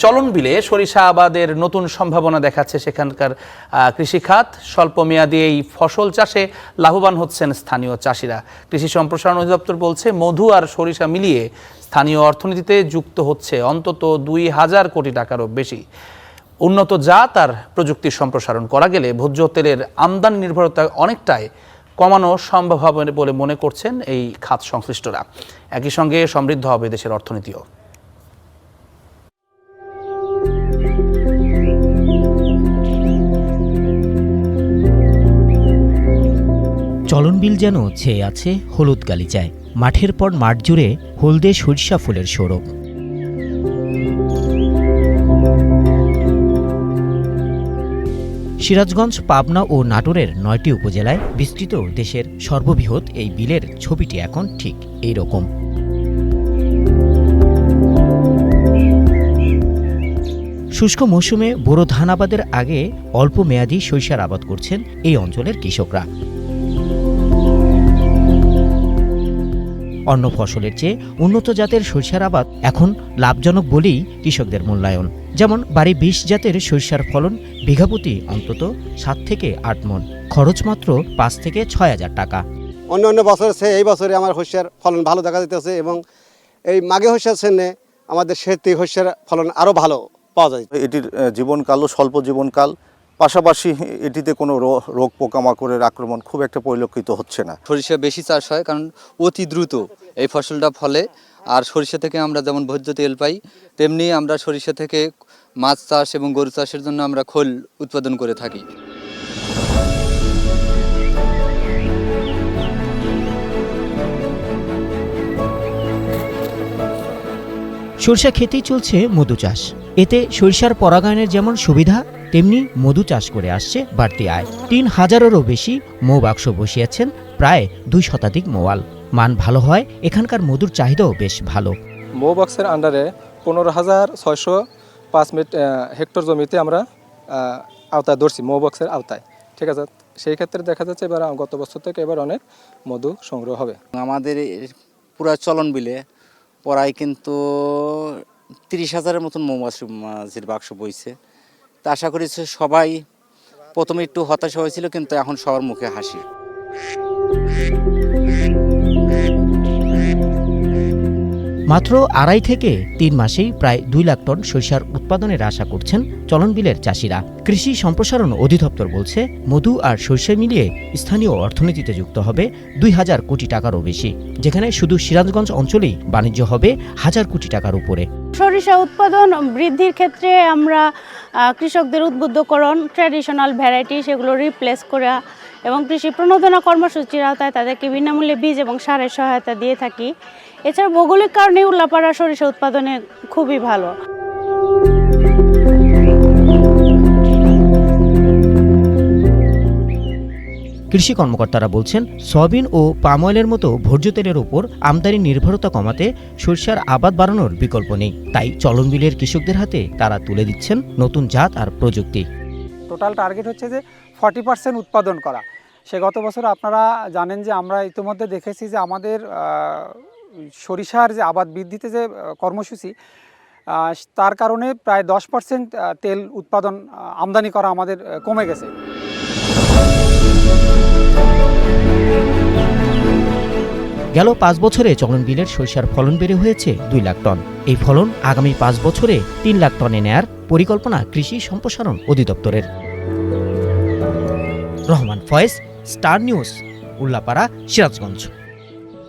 চলন বিলে সরিষা আবাদের নতুন সম্ভাবনা দেখাচ্ছে সেখানকার কৃষিখাত। স্বল্পমেয়াদী এই ফসল চাষে লাভবান হচ্ছেন স্থানীয় চাষিরা। কৃষি সম্প্রসারণ অধিদপ্তর বলছে, মধু আর সরিষা মিলিয়ে স্থানীয় অর্থনীতিতে যুক্ত হচ্ছে অন্তত ২,০০০ কোটি টাকারও বেশি। উন্নত জাত আর প্রযুক্তির সম্প্রসারণ করা গেলে ভোজ্য তেলের আমদানি নির্ভরতা অনেকটাই কমানো সম্ভব হবে বলে মনে করছেন এই খাত সংশ্লিষ্টরা। একই সঙ্গে সমৃদ্ধ হবে দেশের অর্থনীতিও। চলন বিল যেন ছেয়ে আছে হলুদ গালিচায়। মাঠের পর মাঠ জুড়ে হলদে সরিষা ফুলের সৌরভ। সিরাজগঞ্জ, পাবনা ও নাটোরের ৯টি উপজেলায় বিস্তৃত দেশের সর্ববৃহৎ এই বিলের ছবিটি এখন ঠিক এই রকম। শুষ্ক মৌসুমে বোরো ধান আবাদের আগে অল্প মেয়াদী সরিষার আবাদ করছেন এই অঞ্চলের কৃষকরা। অন্য ফসলের চেয়ে উন্নত জাতের সরিষার আবাদ এখন লাভজনক বলেই কৃষকদের মূল্যায়ন। যেমন বাড়ি ২০ জাতের সরিষার ফলন বিঘাপ্রতি অন্তত ৭ থেকে ৮ মণ, খরচ মাত্র ৫ থেকে ৬,০০০ টাকা। অন্য বছরের চেয়ে এই বছরে আমার শস্যের ফলন ভালো দেখা যেতেছে এবং এই মাঘে শস্যের চেয়ে আমাদের সেতি শস্যের ফলন আরও ভালো পাওয়া যায়। এটির জীবনকালও স্বল্প জীবনকাল, পাশাপাশি এটিতে কোনো রোগ পোকামাকড়ের আক্রমণ খুব একটা পরিলক্ষিত হচ্ছে না। সরিষা বেশি চাষ হয় কারণ অতি দ্রুত এই ফসলটা ফলে। আর সরিষা থেকে আমরা যেমন ভোজ্য তেল পাই, তেমনি আমরা সরিষা থেকে মাছ চাষ এবং গরু চাষের জন্য আমরা খোল উৎপাদন করে থাকি। সরিষা খেতেই চলছে মধু চাষ। এতে সরিষার পরাগায়নের যেমন সুবিধা, তেমনি মধু চাষ করে আসছে বাড়তি আয়। ৩,০০০-এরও বেশি মৌ বাক্স বসিয়েছেন প্রায় ২ শতাধিক মৌয়াল। মান ভালো হয় এখানকার মধুর চাহিদাও বেশ ভালো। মৌ বক্সের আন্ডারে ১৫,৬০৫ হেক্টর জমিতে আমরা আওতায় ধরছি, মৌ বক্সের আওতায়। ঠিক আছে, সেই ক্ষেত্রে দেখা যাচ্ছে এবার গত বছর থেকে এবার অনেক মধু সংগ্রহ হবে। আমাদের পুরা চলন বিলে প্রায় কিন্তু ৩০,০০০-এর মতন মৌমাছির বাক্স বইছে। তা আশা করি সবাই প্রথমে একটু হতাশা হয়েছিল, কিন্তু এখন সবার মুখে হাসি। মাত্র ২.৫ থেকে ৩ মাসেই প্রায় ২ লাখ টন সরিষার উৎপাদনের আশা করছেন চলন বিলের চাষিরা। কৃষি সম্প্রসারণ অধিদপ্তর বলছে, মধু আর সরিষা মিলিয়ে স্থানীয় অর্থনীতিতে যুক্ত হবে ২,০০০ কোটি টাকারও বেশি, যেখানে শুধু সিরাজগঞ্জ অঞ্চলেই বাণিজ্য হবে ১,০০০ কোটি টাকার উপরে। সরিষা উৎপাদন বৃদ্ধির ক্ষেত্রে আমরা কৃষকদের উদ্বুদ্ধকরণ, ট্র্যাডিশনাল ভ্যারাইটি সেগুলো রিপ্লেস করা এবং কৃষি প্রণোদনা কর্মসূচির আওতায় তাদেরকে বিনামূল্যে বীজ এবং সারের সহায়তা দিয়ে থাকি। এছাড়া ভৌগোলিক কারণে উল্লাপাড়া সরিষা উৎপাদনে খুবই ভালো। কৃষি কর্মকর্তারা বলছেন, সয়াবিন ও পাম অয়েলের মতো ভোজ্য তেলের উপর আমদানি নির্ভরতা কমাতে সরিষার আবাদ বাড়ানোর বিকল্প নেই। তাই চলন বিলের কৃষকদের হাতে তারা তুলে দিচ্ছেন নতুন জাত আর প্রযুক্তি। টোটাল টার্গেট হচ্ছে যে 40% উৎপাদন করা। সে গত বছর আপনারা জানেন যে আমরা ইতিমধ্যে দেখেছি যে আমাদের সরিষার যে আবাদ বৃদ্ধিতে যে কর্মসূচি, তার কারণে প্রায় 10% তেল উৎপাদন আমদানি করা আমাদের কমে গেছে। গেল ৫ বছরে চলন বিলের সরিষার ফলন বেড়ে হয়েছে ২ লাখ টন। এই ফলন আগামী ৫ বছরে ৩ লাখ টনে নেয়ার পরিকল্পনা কৃষি সম্প্রসারণ অধিদপ্তরের। Rahman Foyez, star news, Ullapara, Sirajganj.